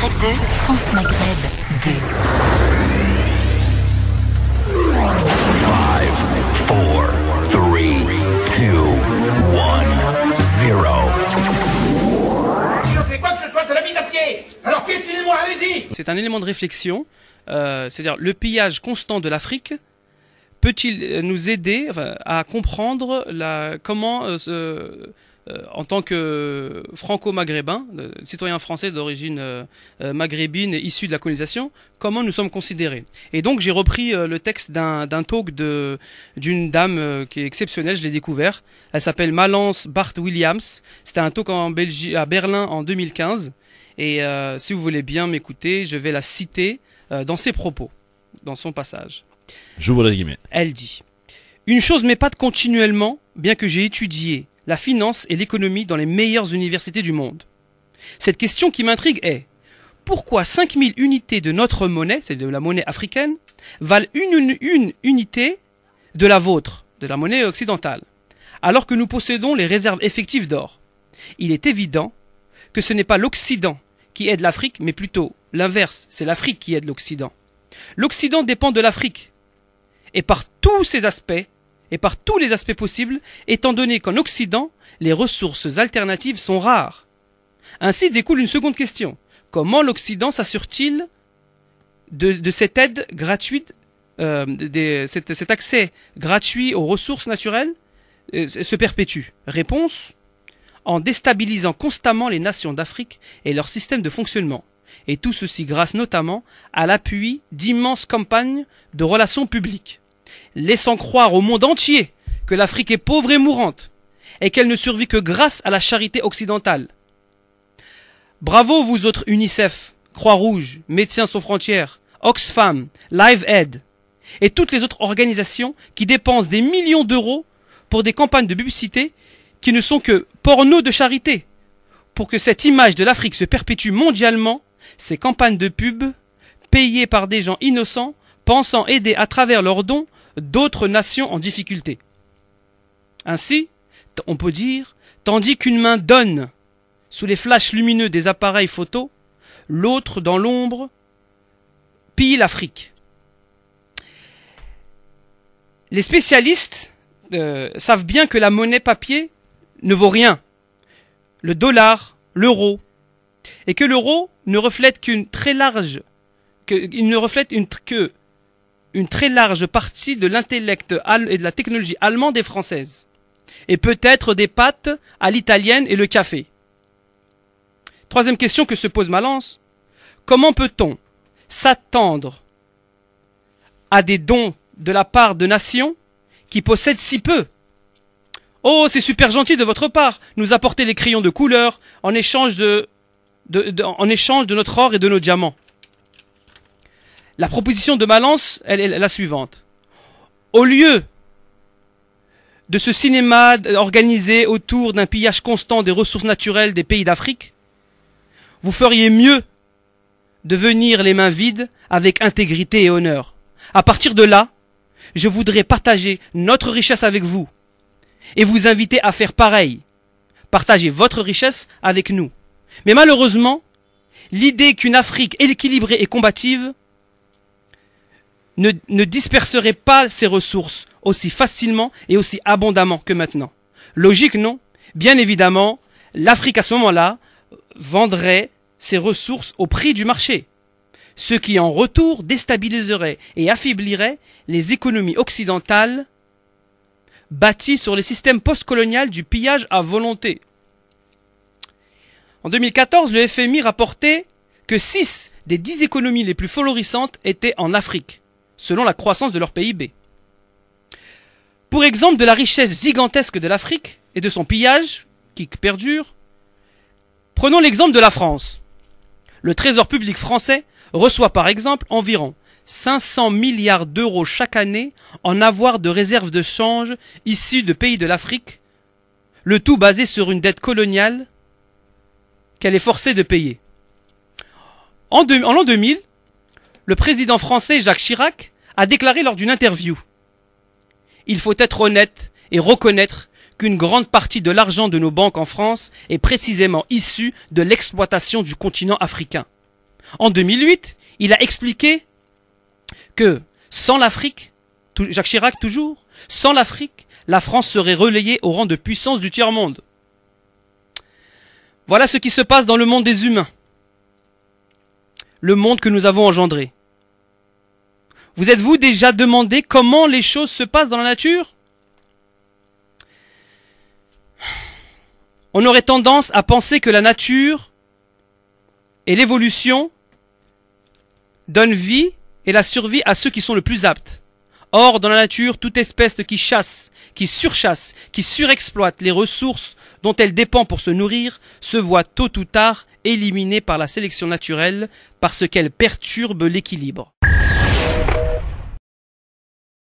direct de France Maghreb 2. 5, 4, 3, 2, 1, 0. Si je fais quoi que ce soit, c'est la mise à pied. Alors piétinez-moi, allez-y. C'est un élément de réflexion, c'est-à-dire le pillage constant de l'Afrique peut-il nous aider à comprendre comment, en tant que franco-maghrébin, citoyen français d'origine maghrébine et issu de la colonisation, comment nous sommes considérés. Et donc j'ai repris le texte d'un talk d'une dame qui est exceptionnelle, je l'ai découvert. Elle s'appelle Malance Bart Williams. C'était un talk à Berlin en 2015. Et si vous voulez bien m'écouter, je vais la citer dans ses propos, dans son passage. J'ouvre les guillemets. Elle dit « Une chose m'épate continuellement, bien que j'ai étudié la finance et l'économie dans les meilleures universités du monde. Cette question qui m'intrigue est « Pourquoi 5000 unités de notre monnaie, c'est de la monnaie africaine, valent une unité de la vôtre, de la monnaie occidentale, alors que nous possédons les réserves effectives d'or? Il est évident que ce n'est pas l'Occident qui aide l'Afrique, mais plutôt l'inverse, c'est l'Afrique qui aide l'Occident. L'Occident dépend de l'Afrique, et par tous ses aspects, et par tous les aspects possibles, étant donné qu'en Occident, les ressources alternatives sont rares. Ainsi découle une seconde question. Comment l'Occident s'assure-t-il de cette aide gratuite, cet accès gratuit aux ressources naturelles se perpétue? Réponse: en déstabilisant constamment les nations d'Afrique et leur système de fonctionnement. Et tout ceci grâce notamment à l'appui d'immenses campagnes de relations publiques, laissant croire au monde entier que l'Afrique est pauvre et mourante, et qu'elle ne survit que grâce à la charité occidentale. Bravo vous autres UNICEF, Croix-Rouge, Médecins sans frontières, Oxfam, Live Aid, et toutes les autres organisations qui dépensent des millions d'euros pour des campagnes de publicité qui ne sont que porno de charité. Pour que cette image de l'Afrique se perpétue mondialement, ces campagnes de pub, payées par des gens innocents, pensant aider à travers leurs dons d'autres nations en difficulté. Ainsi, on peut dire, tandis qu'une main donne sous les flashs lumineux des appareils photo, l'autre dans l'ombre pille l'Afrique. Les spécialistes savent bien que la monnaie papier ne vaut rien. Le dollar, l'euro, et que l'euro ne reflète qu'une très large partie de l'intellect et de la technologie allemande et française, et peut-être des pâtes à l'italienne et le café. Troisième question que se pose Malance: comment peut-on s'attendre à des dons de la part de nations qui possèdent si peu? Oh, c'est super gentil de votre part, nous apporter les crayons de couleur en échange de notre or et de nos diamants. La proposition de Malance, elle est la suivante. Au lieu de ce cinéma organisé autour d'un pillage constant des ressources naturelles des pays d'Afrique, vous feriez mieux de venir les mains vides avec intégrité et honneur. À partir de là, je voudrais partager notre richesse avec vous et vous inviter à faire pareil. Partagez votre richesse avec nous. Mais malheureusement, l'idée qu'une Afrique équilibrée et combative ne disperserait pas ses ressources aussi facilement et aussi abondamment que maintenant. Logique, non? Bien évidemment, l'Afrique à ce moment-là vendrait ses ressources au prix du marché, ce qui en retour déstabiliserait et affaiblirait les économies occidentales bâties sur les systèmes postcoloniaux du pillage à volonté. En 2014, le FMI rapportait que 6 des 10 économies les plus florissantes étaient en Afrique, selon la croissance de leur PIB. Pour exemple de la richesse gigantesque de l'Afrique et de son pillage, qui perdure, prenons l'exemple de la France. Le trésor public français reçoit par exemple environ 500 milliards d'euros chaque année en avoir de réserves de change issues de pays de l'Afrique, le tout basé sur une dette coloniale qu'elle est forcée de payer. En l'an 2000, le président français Jacques Chirac a déclaré lors d'une interview: « Il faut être honnête et reconnaître qu'une grande partie de l'argent de nos banques en France est précisément issue de l'exploitation du continent africain. En 2008, il a expliqué que sans l'Afrique, Jacques Chirac toujours, sans l'Afrique, la France serait reléguée au rang de puissance du tiers-monde. Voilà ce qui se passe dans le monde des humains. Le monde que nous avons engendré. Vous êtes-vous déjà demandé comment les choses se passent dans la nature? On aurait tendance à penser que la nature et l'évolution donnent vie et la survie à ceux qui sont le plus aptes. Or, dans la nature, toute espèce qui chasse, qui surchasse, qui surexploite les ressources dont elle dépend pour se nourrir, se voit tôt ou tard éliminée par la sélection naturelle parce qu'elle perturbe l'équilibre.